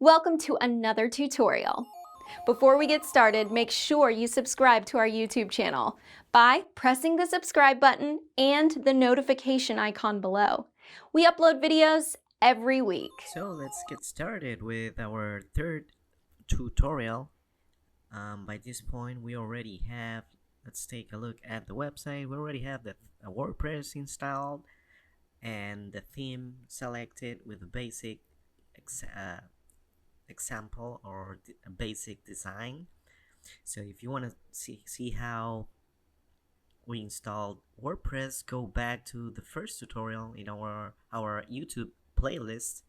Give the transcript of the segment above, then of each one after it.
Welcome to another tutorial. Before we get started, make sure you subscribe to our YouTube channel by pressing the subscribe button and the notification icon below. We upload videos every week. So let's get started with our third tutorial. By this point we already have, let's take a look at the website. We already have the WordPress installed and the theme selected with a basic example or a basic design. So if you want to see how we installed WordPress, go back to the first tutorial in our YouTube playlist.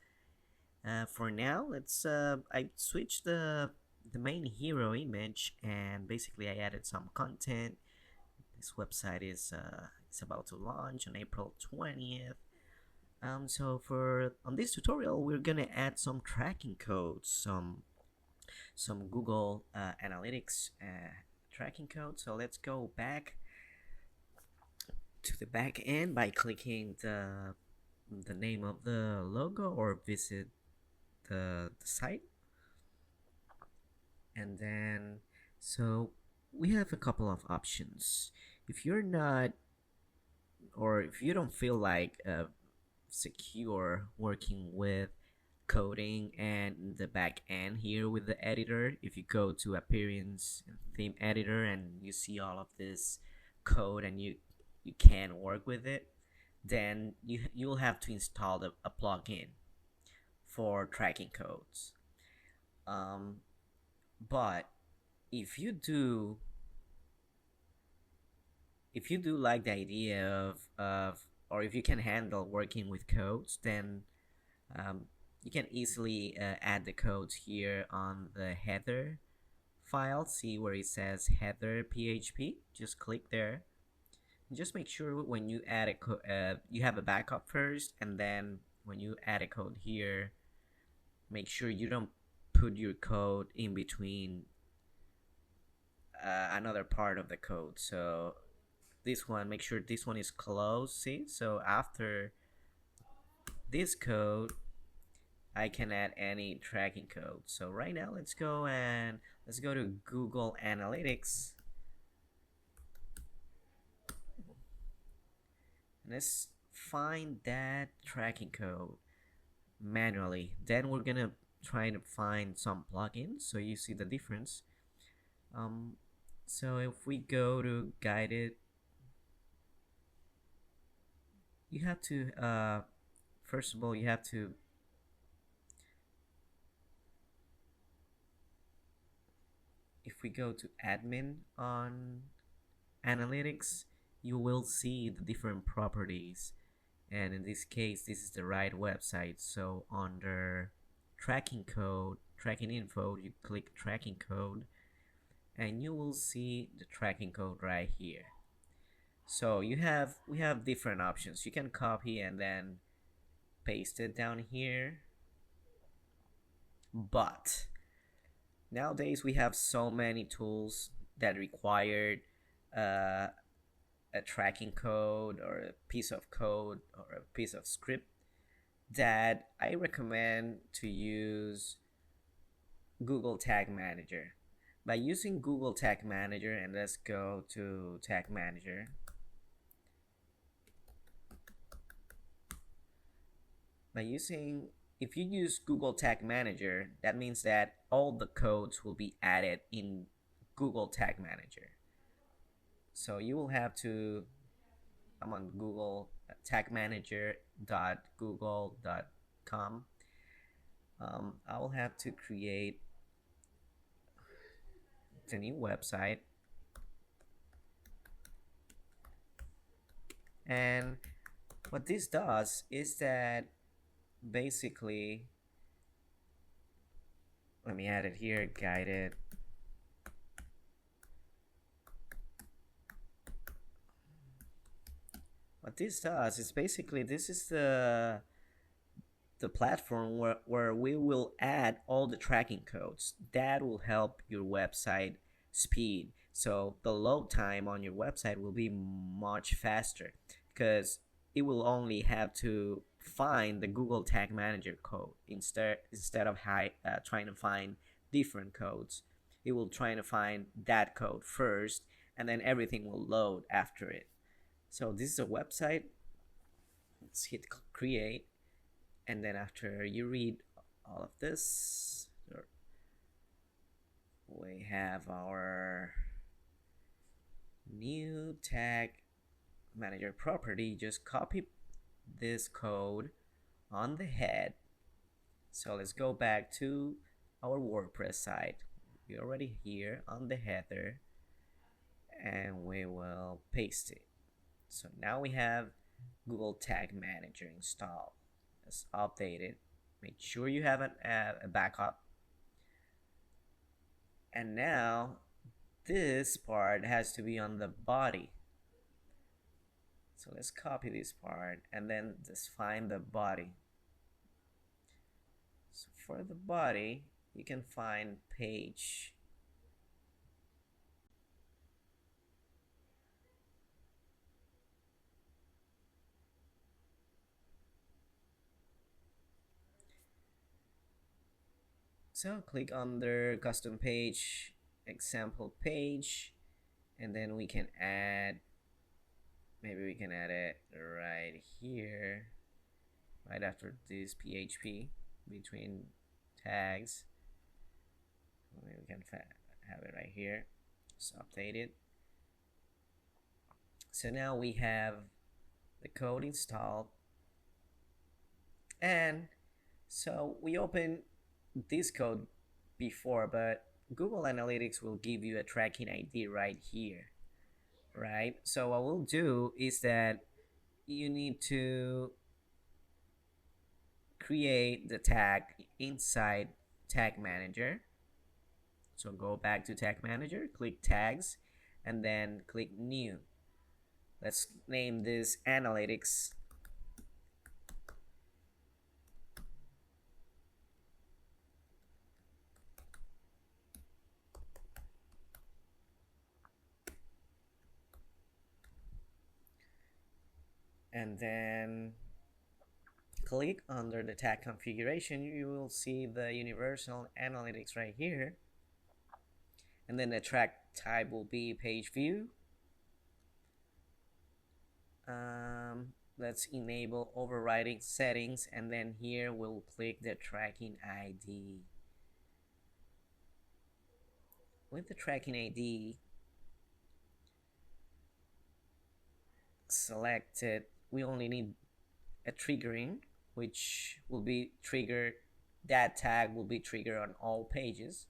For now, let's I switched the main hero image, and basically I added some content. This website is about to launch on April 20th. So for on this tutorial, we're gonna add some tracking codes, some Google Analytics tracking code. So let's go back to the back end by clicking the name of the logo or visit the site. And then so we have a couple of options. If you're not, or if you don't feel like secure working with coding and the back end here with the editor, if you go to appearance and theme editor and you see all of this code and you can work with it, then you'll have to install a plugin for tracking codes. But if you do like the idea of or if you can handle working with codes, then you can easily add the codes here on the header file. See where it says header PHP, just click there. Just make sure when you add a you have a backup first, and then when you add a code here, make sure you don't put your code in between another part of the code. So this one, make sure this one is closed. See, so after this code I can add any tracking code. So right now let's go to Google Analytics. Let's find that tracking code manually. Then we're gonna try to find some plugins so you see the difference. So if we go to guided, you have to first of all you have to if we go to admin on analytics, you will see the different properties, and in this case this is the right website. So under tracking info, you click tracking code and you will see the tracking code right here. So we have different options. You can copy and then paste it down here, but nowadays we have so many tools that require uh, a tracking code or a piece of code or a piece of script that I recommend to use Google Tag Manager. By using Google Tag Manager, and let's go to Tag Manager. If you use Google Tag Manager, that means that all the codes will be added in Google Tag Manager. So you will have to, I'm on Google tagmanager.google.com. I will have to create the new website, and what this does is that basically, let me add it here, guided. What this does is basically, this is the platform where we will add all the tracking codes that will help your website speed. So the load time on your website will be much faster, because it will only have to find the Google Tag Manager code instead of trying to find different codes. It will try to find that code first, and then everything will load after it. So this is a website. Let's hit create, and then after you read all of this, we have our new tag manager property. Just copy this code on the head. So let's go back to our WordPress site. We're already here on the header, and we will paste it. So now we have Google Tag Manager installed. Let's update it. Make sure you have a backup. And now this part has to be on the body. So let's copy this part and then just find the body. So for the body, you can find page. So click under custom page, example page, and then we can add, maybe we can add it right here, right after this PHP between tags. Maybe we can have it right here. Just update it. So now we have the code installed, and so we open this code before, but Google Analytics will give you a tracking ID right here, right? So what we'll do is that you need to create the tag inside Tag Manager. So go back to Tag Manager, click Tags, and then click New. Let's name this Analytics. And then click under the tag configuration. You will see the universal analytics right here. And then the track type will be page view. Let's enable overriding settings, and then here we'll click the tracking ID. With the tracking ID selected, we only need a triggering, which will be triggered, that tag will be triggered on all pages.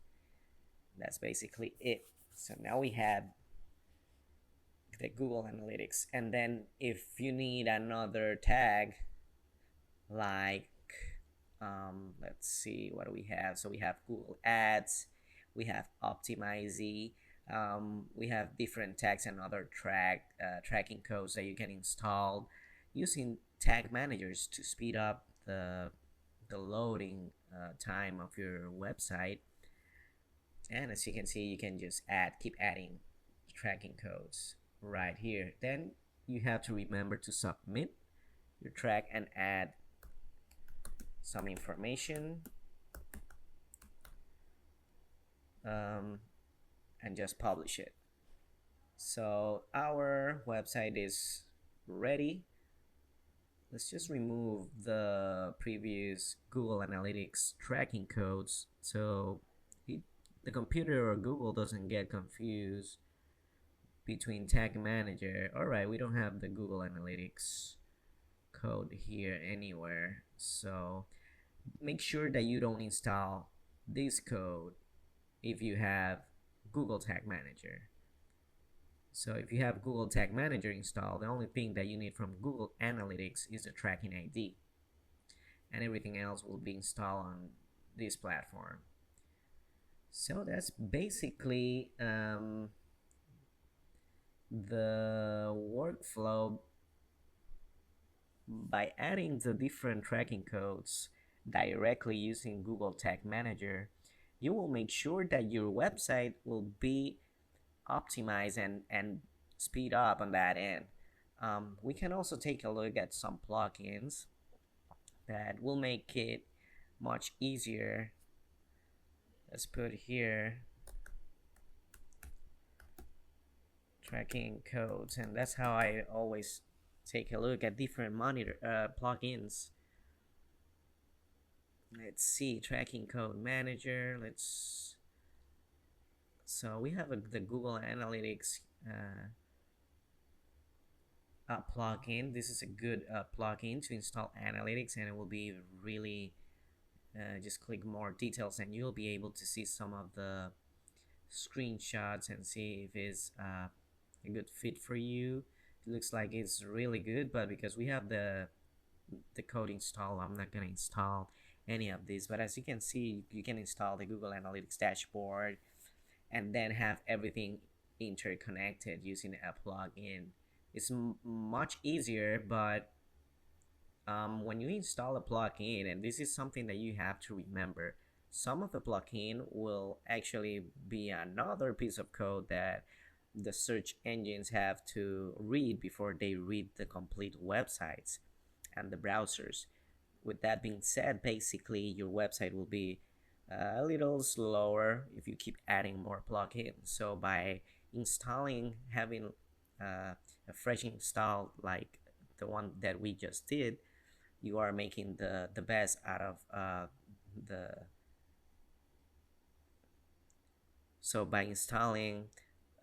That's basically it. So now we have the Google Analytics, and then if you need another tag, like let's see, what do we have? So we have Google Ads, we have Optimize, we have different tags and other tracking codes that you can install using tag managers to speed up the loading time of your website. And as you can see, you can just keep adding tracking codes right here. Then you have to remember to submit your track and add some information, and just publish it. So our website is ready. Let's just remove the previous Google Analytics tracking codes so the computer or Google doesn't get confused between Tag Manager. Alright, we don't have the Google Analytics code here anywhere, so make sure that you don't install this code if you have Google Tag Manager. So if you have Google Tag Manager installed, the only thing that you need from Google Analytics is the tracking ID, and everything else will be installed on this platform. So that's basically the workflow. By adding the different tracking codes directly using Google Tag Manager, you will make sure that your website will be optimized and speed up on that end. We can also take a look at some plugins that will make it much easier. Let's put here tracking codes, and that's how I always take a look at different monitor plugins. Let's see, tracking code manager. So we have the Google Analytics plugin. This is a good plugin to install analytics, and it will be really just click more details and you'll be able to see some of the screenshots and see if it's a good fit for you. It looks like it's really good, but because we have the code installed, I'm not gonna install any of these. But as you can see, you can install the Google Analytics dashboard and then have everything interconnected using a plugin. It's much easier, but when you install a plugin, and this is something that you have to remember, some of the plugin will actually be another piece of code that the search engines have to read before they read the complete websites and the browsers. With that being said, basically your website will be a little slower if you keep adding more plugins. So by having a fresh install like the one that we just did, you are making the best out of the so by installing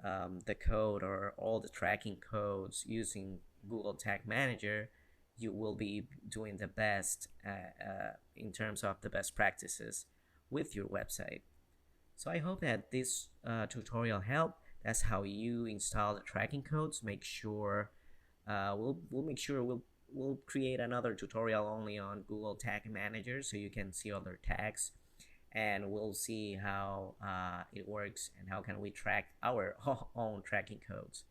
the code or all the tracking codes using Google Tag Manager, you will be doing the best in terms of the best practices with your website. So I hope that this tutorial helped. That's how you install the tracking codes. Make sure we'll create another tutorial only on Google Tag Manager so you can see other tags, and we'll see how it works and how can we track our own tracking codes.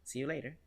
See you later.